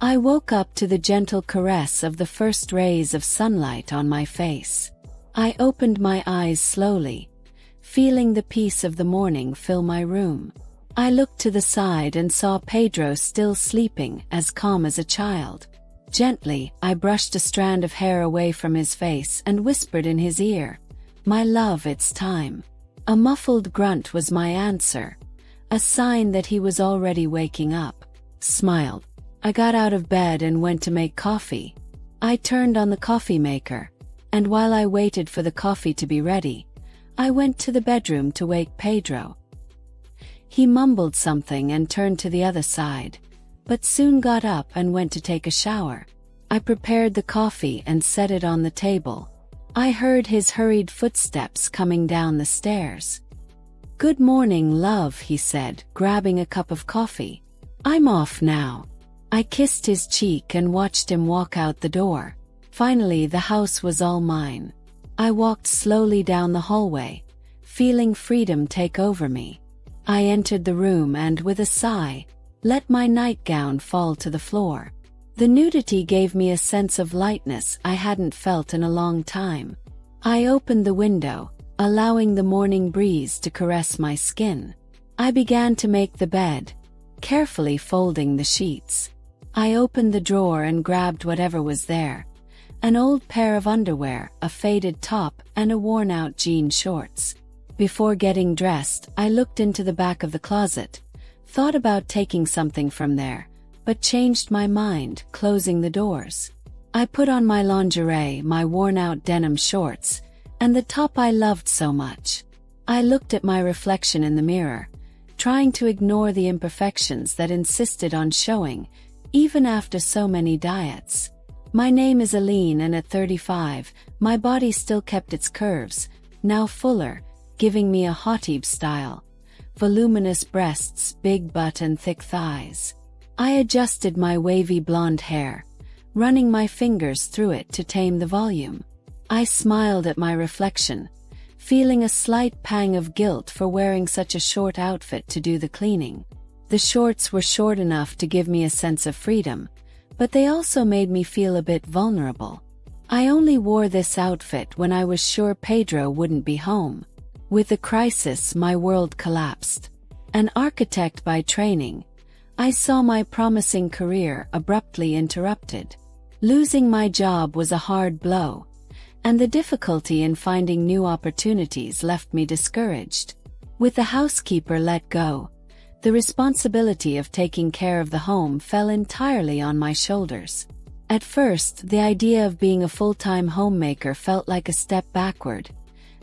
I woke up to the gentle caress of the first rays of sunlight on my face. I opened my eyes slowly, feeling the peace of the morning fill my room. I looked to the side and saw Pedro still sleeping, as calm as a child. Gently, I brushed a strand of hair away from his face and whispered in his ear, "My love, it's time." A muffled grunt was my answer, a sign that he was already waking up. Smiled. I got out of bed and went to make coffee. I turned on the coffee maker, and while I waited for the coffee to be ready, I went to the bedroom to wake Pedro. He mumbled something and turned to the other side, but soon got up and went to take a shower. I prepared the coffee and set it on the table. I heard his hurried footsteps coming down the stairs. "Good morning, love," he said, grabbing a cup of coffee. "I'm off now." I kissed his cheek and watched him walk out the door. Finally, the house was all mine. I walked slowly down the hallway, feeling freedom take over me. I entered the room and, with a sigh, let my nightgown fall to the floor. The nudity gave me a sense of lightness I hadn't felt in a long time. I opened the window, allowing the morning breeze to caress my skin. I began to make the bed, carefully folding the sheets. I opened the drawer and grabbed whatever was there: an old pair of underwear, a faded top, and a worn-out jean shorts. Before getting dressed, I looked into the back of the closet, thought about taking something from there, but changed my mind, closing the doors. I put on my lingerie, my worn-out denim shorts, and the top I loved so much. I looked at my reflection in the mirror, trying to ignore the imperfections that insisted on showing, even after so many diets. My name is Aline, and at 35, my body still kept its curves, now fuller, giving me a hotib style. Voluminous breasts, big butt and thick thighs. I adjusted my wavy blonde hair, running my fingers through it to tame the volume. I smiled at my reflection, feeling a slight pang of guilt for wearing such a short outfit to do the cleaning. The shorts were short enough to give me a sense of freedom, but they also made me feel a bit vulnerable. I only wore this outfit when I was sure Pedro wouldn't be home. With the crisis, my world collapsed. An architect by training, I saw my promising career abruptly interrupted. Losing my job was a hard blow, and the difficulty in finding new opportunities left me discouraged. With the housekeeper let go, the responsibility of taking care of the home fell entirely on my shoulders. At first, the idea of being a full-time homemaker felt like a step backward,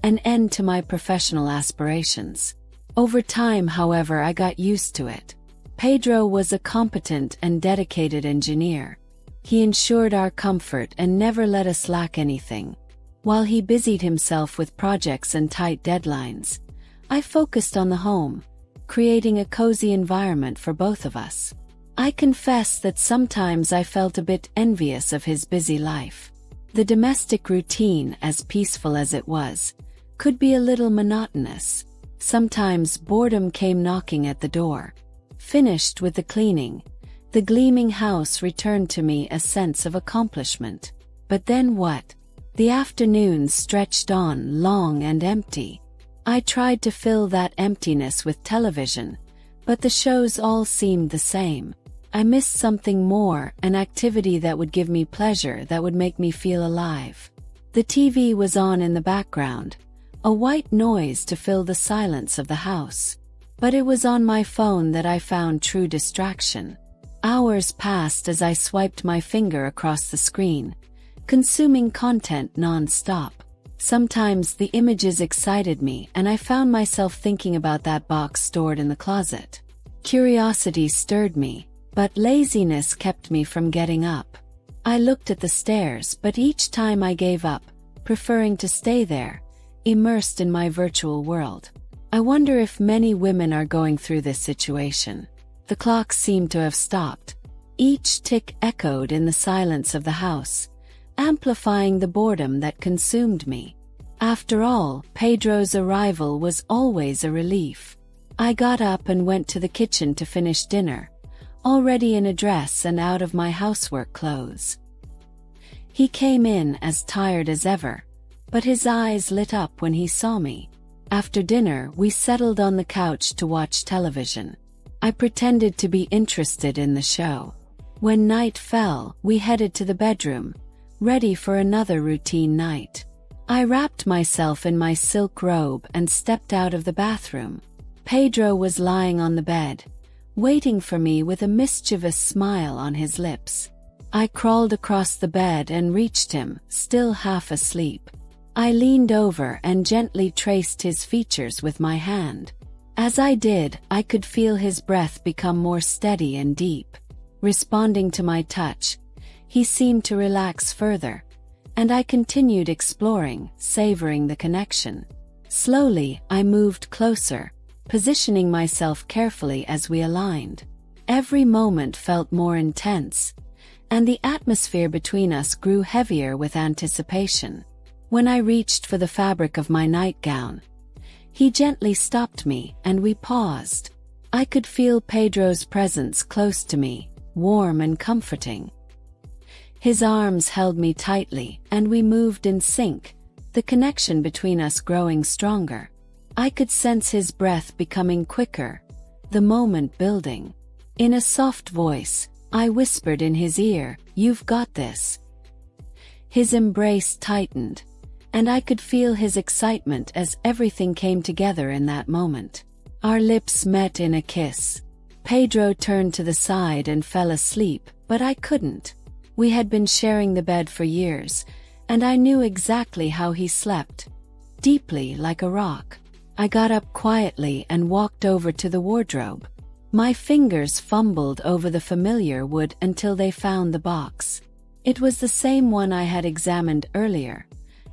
an end to my professional aspirations. Over time, however, I got used to it. Pedro was a competent and dedicated engineer. He ensured our comfort and never let us lack anything. While he busied himself with projects and tight deadlines, I focused on the home, creating a cozy environment for both of us. I confess that sometimes I felt a bit envious of his busy life. The domestic routine, as peaceful as it was, could be a little monotonous. Sometimes boredom came knocking at the door. Finished with the cleaning, the gleaming house returned to me a sense of accomplishment. But then what? The afternoons stretched on, long and empty. I tried to fill that emptiness with television, but the shows all seemed the same. I missed something more, an activity that would give me pleasure, that would make me feel alive. The TV was on in the background, a white noise to fill the silence of the house. But it was on my phone that I found true distraction. Hours passed as I swiped my finger across the screen, consuming content non-stop. Sometimes the images excited me, and I found myself thinking about that box stored in the closet. Curiosity stirred me, but laziness kept me from getting up. I looked at the stairs, but each time I gave up, preferring to stay there, immersed in my virtual world. I wonder if many women are going through this situation. The clock seemed to have stopped. Each tick echoed in the silence of the house, amplifying the boredom that consumed me. After all, Pedro's arrival was always a relief. I got up and went to the kitchen to finish dinner, already in a dress and out of my housework clothes. He came in as tired as ever, but his eyes lit up when he saw me. After dinner, we settled on the couch to watch television. I pretended to be interested in the show. When night fell, we headed to the bedroom, ready for another routine night. I wrapped myself in my silk robe and stepped out of the bathroom. Pedro was lying on the bed, waiting for me with a mischievous smile on his lips. I crawled across the bed and reached him, still half asleep. I leaned over and gently traced his features with my hand. As I did, I could feel his breath become more steady and deep. Responding to my touch, he seemed to relax further, and I continued exploring, savoring the connection. Slowly, I moved closer, positioning myself carefully as we aligned. Every moment felt more intense, and the atmosphere between us grew heavier with anticipation. When I reached for the fabric of my nightgown, he gently stopped me and we paused. I could feel Pedro's presence close to me, warm and comforting. His arms held me tightly and we moved in sync, the connection between us growing stronger. I could sense his breath becoming quicker, the moment building. In a soft voice, I whispered in his ear, "You've got this." His embrace tightened, and I could feel his excitement as everything came together in that moment. Our lips met in a kiss. Pedro turned to the side and fell asleep, but I couldn't. We had been sharing the bed for years, and I knew exactly how he slept. Deeply, like a rock. I got up quietly and walked over to the wardrobe. My fingers fumbled over the familiar wood until they found the box. It was the same one I had examined earlier,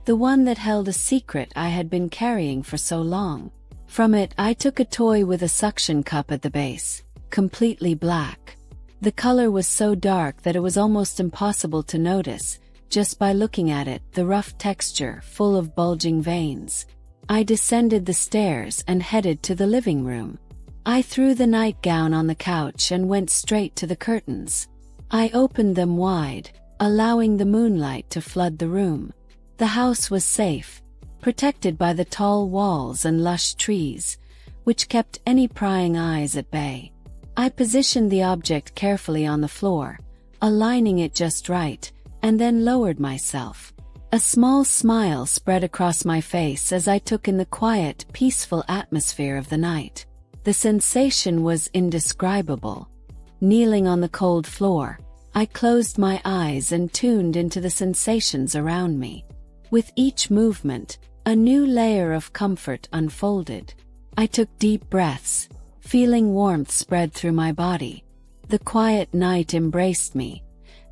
the one that held a secret I had been carrying for so long. From it, I took a toy with a suction cup at the base, completely black. The color was so dark that it was almost impossible to notice, just by looking at it, the rough texture, full of bulging veins. I descended the stairs and headed to the living room. I threw the nightgown on the couch and went straight to the curtains. I opened them wide, allowing the moonlight to flood the room. The house was safe, protected by the tall walls and lush trees, which kept any prying eyes at bay. I positioned the object carefully on the floor, aligning it just right, and then lowered myself. A small smile spread across my face as I took in the quiet, peaceful atmosphere of the night. The sensation was indescribable. Kneeling on the cold floor, I closed my eyes and tuned into the sensations around me. With each movement, a new layer of comfort unfolded. I took deep breaths, feeling warmth spread through my body. The quiet night embraced me,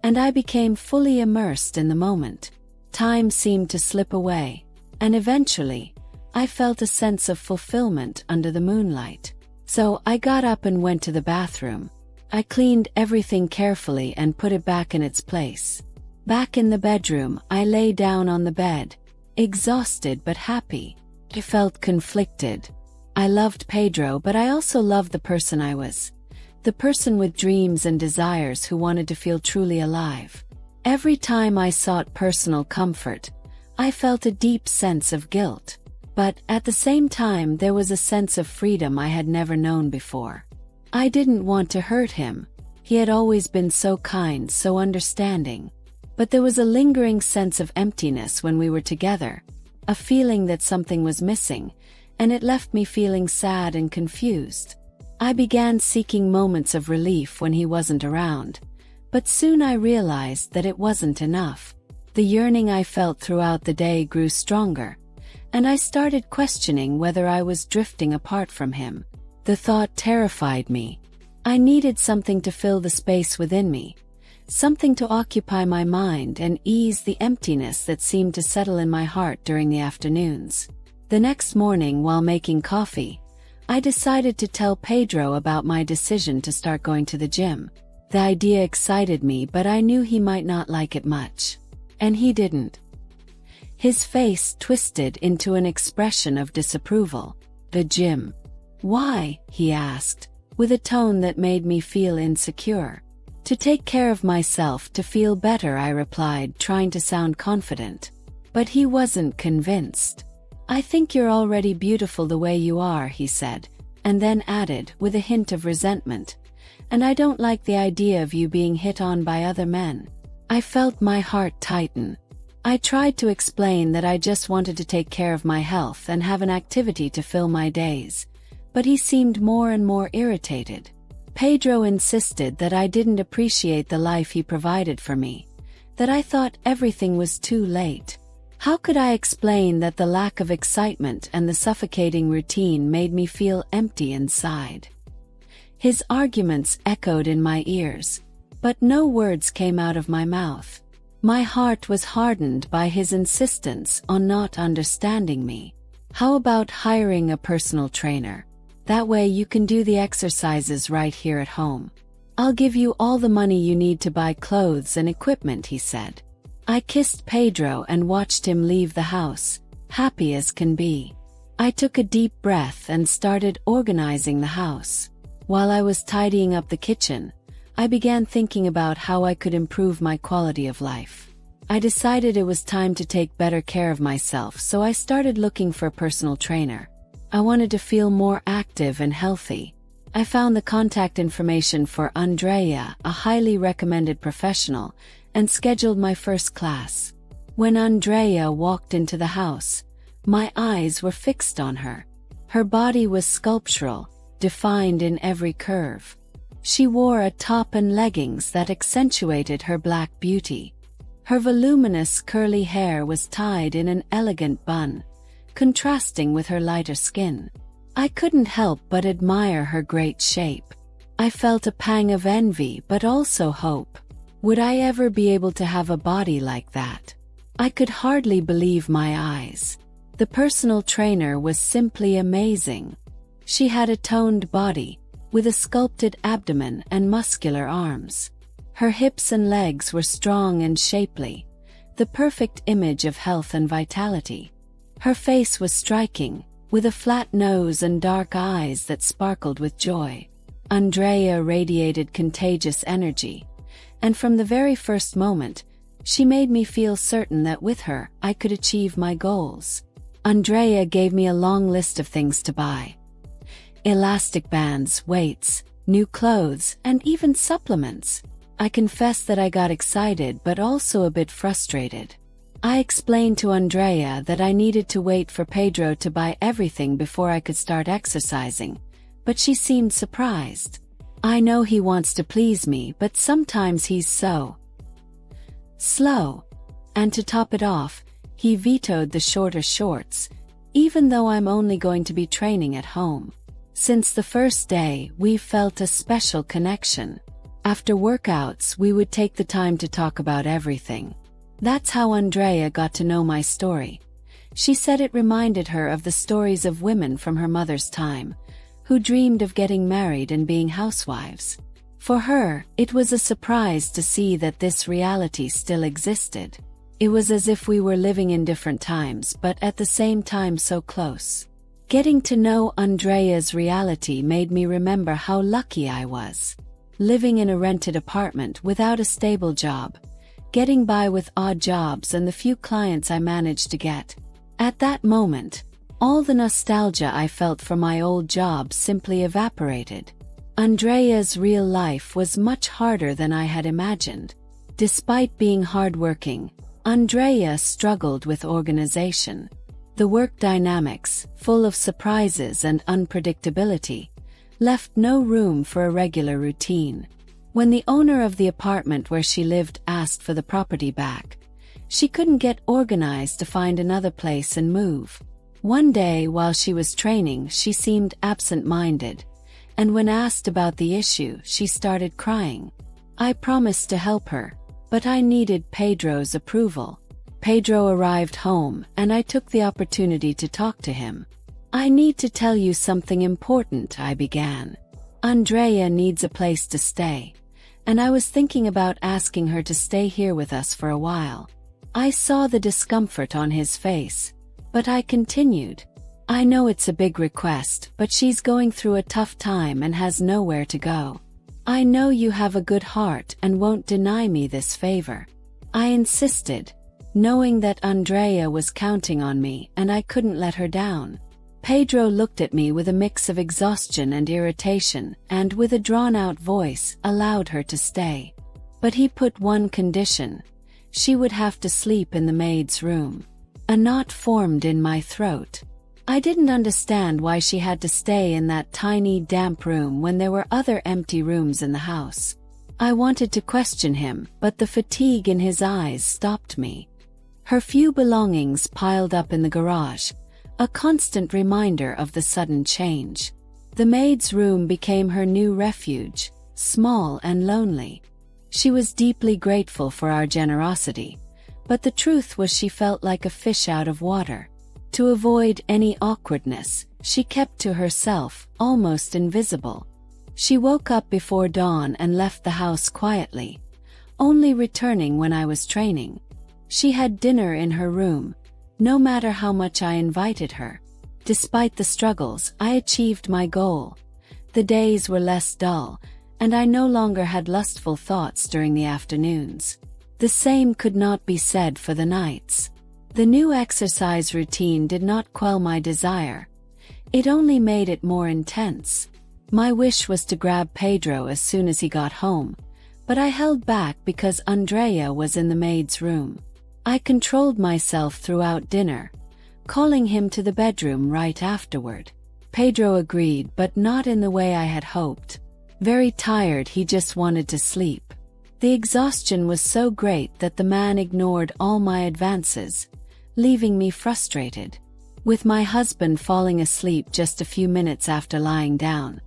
and I became fully immersed in the moment. Time seemed to slip away, and eventually, I felt a sense of fulfillment under the moonlight. So I got up and went to the bathroom. I cleaned everything carefully and put it back in its place. Back in the bedroom, I lay down on the bed, exhausted but happy. I felt conflicted. I loved Pedro, but I also loved the person I was. The person with dreams and desires who wanted to feel truly alive. Every time I sought personal comfort, I felt a deep sense of guilt. But at the same time, there was a sense of freedom I had never known before. I didn't want to hurt him. He had always been so kind, so understanding. But there was a lingering sense of emptiness when we were together, a feeling that something was missing, and it left me feeling sad and confused. I began seeking moments of relief when he wasn't around, but soon I realized that it wasn't enough. The yearning I felt throughout the day grew stronger, and I started questioning whether I was drifting apart from him. The thought terrified me. I needed something to fill the space within me, something to occupy my mind and ease the emptiness that seemed to settle in my heart during the afternoons. The next morning, while making coffee, I decided to tell Pedro about my decision to start going to the gym. The idea excited me, but I knew he might not like it much. And he didn't. His face twisted into an expression of disapproval. "The gym? Why?" he asked. with a tone that made me feel insecure. To take care of myself to feel better, I replied, trying to sound confident. But he wasn't convinced. I think you're already beautiful the way you are, he said, and then added, with a hint of resentment, and I don't like the idea of you being hit on by other men. I felt my heart tighten. I tried to explain that I just wanted to take care of my health and have an activity to fill my days, but he seemed more and more irritated. Pedro insisted that I didn't appreciate the life he provided for me, that I thought everything was too late. How could I explain that the lack of excitement and the suffocating routine made me feel empty inside? His arguments echoed in my ears, but no words came out of my mouth. My heart was hardened by his insistence on not understanding me. How about hiring a personal trainer? That way you can do the exercises right here at home. I'll give you all the money you need to buy clothes and equipment, he said. I kissed Pedro and watched him leave the house, happy as can be. I took a deep breath and started organizing the house. While I was tidying up the kitchen, I began thinking about how I could improve my quality of life. I decided it was time to take better care of myself, so I started looking for a personal trainer. I wanted to feel more active and healthy. I found the contact information for Andrea, a highly recommended professional, and scheduled my first class. When Andrea walked into the house, my eyes were fixed on her. Her body was sculptural, defined in every curve. She wore a top and leggings that accentuated her black beauty. Her voluminous curly hair was tied in an elegant bun, contrasting with her lighter skin. I couldn't help but admire her great shape. I felt a pang of envy but also hope. Would I ever be able to have a body like that? I could hardly believe my eyes. The personal trainer was simply amazing. She had a toned body, with a sculpted abdomen and muscular arms. Her hips and legs were strong and shapely, the perfect image of health and vitality. Her face was striking, with a flat nose and dark eyes that sparkled with joy. Andrea radiated contagious energy, and from the very first moment, she made me feel certain that with her, I could achieve my goals. Andrea gave me a long list of things to buy. Elastic bands, weights, new clothes, and even supplements. I confess that I got excited but also a bit frustrated. I explained to Andrea that I needed to wait for Pedro to buy everything before I could start exercising, but she seemed surprised. I know he wants to please me, but sometimes he's so slow. And to top it off, he vetoed the shorter shorts, even though I'm only going to be training at home. Since the first day, we felt a special connection. After workouts, we would take the time to talk about everything. That's how Andrea got to know my story. She said it reminded her of the stories of women from her mother's time, who dreamed of getting married and being housewives. For her, it was a surprise to see that this reality still existed. It was as if we were living in different times, but at the same time so close. Getting to know Andrea's reality made me remember how lucky I was. Living in a rented apartment without a stable job, getting by with odd jobs and the few clients I managed to get. At that moment, all the nostalgia I felt for my old job simply evaporated. Andrea's real life was much harder than I had imagined. Despite being hardworking, Andrea struggled with organization. The work dynamics, full of surprises and unpredictability, left no room for a regular routine. When the owner of the apartment where she lived asked for the property back, she couldn't get organized to find another place and move. One day while she was training, she seemed absent-minded, and when asked about the issue, she started crying. I promised to help her, but I needed Pedro's approval. Pedro arrived home, and I took the opportunity to talk to him. I need to tell you something important, I began. Andrea needs a place to stay, and I was thinking about asking her to stay here with us for a while. I saw the discomfort on his face, but I continued. I know it's a big request, but she's going through a tough time and has nowhere to go. I know you have a good heart and won't deny me this favor. I insisted, knowing that Andrea was counting on me and I couldn't let her down. Pedro looked at me with a mix of exhaustion and irritation, and with a drawn-out voice, allowed her to stay. But he put one condition: she would have to sleep in the maid's room. A knot formed in my throat. I didn't understand why she had to stay in that tiny, damp room when there were other empty rooms in the house. I wanted to question him, but the fatigue in his eyes stopped me. Her few belongings piled up in the garage, a constant reminder of the sudden change. The maid's room became her new refuge, small and lonely. She was deeply grateful for our generosity, but the truth was she felt like a fish out of water. To avoid any awkwardness, she kept to herself, almost invisible. She woke up before dawn and left the house quietly, only returning when I was training. She had dinner in her room, no matter how much I invited her. Despite the struggles, I achieved my goal. The days were less dull, and I no longer had lustful thoughts during the afternoons. The same could not be said for the nights. The new exercise routine did not quell my desire. It only made it more intense. My wish was to grab Pedro as soon as he got home, but I held back because Andrea was in the maid's room. I controlled myself throughout dinner, calling him to the bedroom right afterward. Pedro agreed, but not in the way I had hoped. Very tired, he just wanted to sleep. The exhaustion was so great that the man ignored all my advances, leaving me frustrated. With my husband falling asleep just a few minutes after lying down,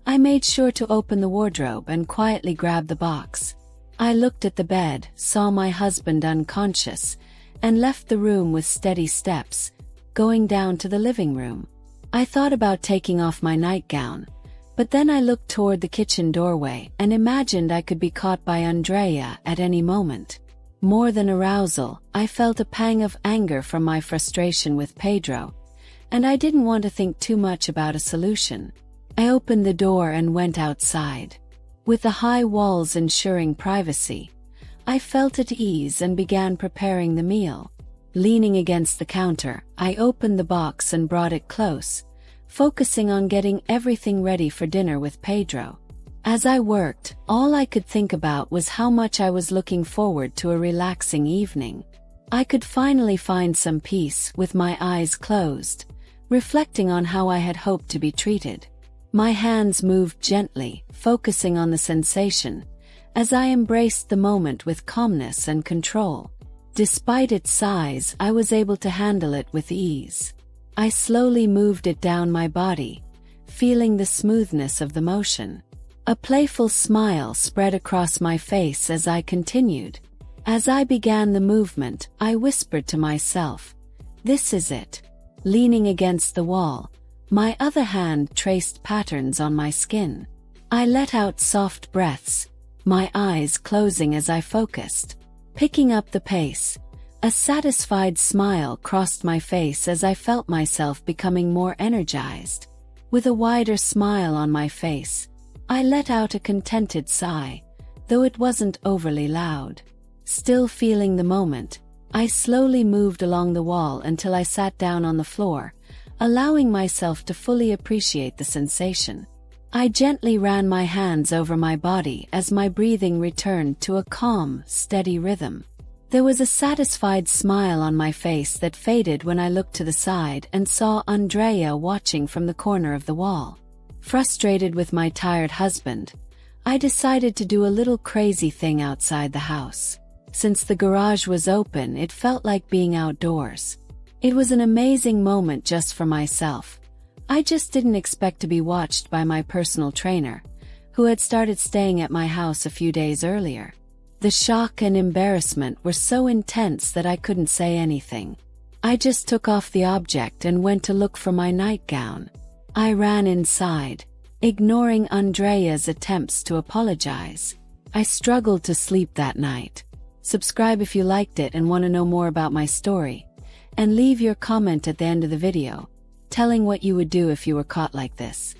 I made sure to open the wardrobe and quietly grab the box. I looked at the bed, saw my husband unconscious, and left the room with steady steps, going down to the living room. I thought about taking off my nightgown, but then I looked toward the kitchen doorway and imagined I could be caught by Andrea at any moment. More than arousal, I felt a pang of anger from my frustration with Pedro, and I didn't want to think too much about a solution. I opened the door and went outside. With the high walls ensuring privacy, I felt at ease and began preparing the meal. Leaning against the counter, I opened the box and brought it close, focusing on getting everything ready for dinner with Pedro. As I worked, all I could think about was how much I was looking forward to a relaxing evening. I could finally find some peace with my eyes closed, reflecting on how I had hoped to be treated. My hands moved gently, focusing on the sensation, as I embraced the moment with calmness and control. Despite its size, I was able to handle it with ease. I slowly moved it down my body, feeling the smoothness of the motion. A playful smile spread across my face as I continued. As I began the movement, I whispered to myself, "This is it." Leaning against the wall, my other hand traced patterns on my skin. I let out soft breaths, my eyes closing as I focused. Picking up the pace, a satisfied smile crossed my face as I felt myself becoming more energized. With a wider smile on my face, I let out a contented sigh, though it wasn't overly loud. Still feeling the moment, I slowly moved along the wall until I sat down on the floor, allowing myself to fully appreciate the sensation. I gently ran my hands over my body as my breathing returned to a calm, steady rhythm. There was a satisfied smile on my face that faded when I looked to the side and saw Andrea watching from the corner of the wall. Frustrated with my tired husband, I decided to do a little crazy thing outside the house. Since the garage was open, it felt like being outdoors. It was an amazing moment just for myself. I just didn't expect to be watched by my personal trainer, who had started staying at my house a few days earlier. The shock and embarrassment were so intense that I couldn't say anything. I just took off the object and went to look for my nightgown. I ran inside, ignoring Andrea's attempts to apologize. I struggled to sleep that night. Subscribe if you liked it and want to know more about my story, and leave your comment at the end of the video. telling what you would do if you were caught like this.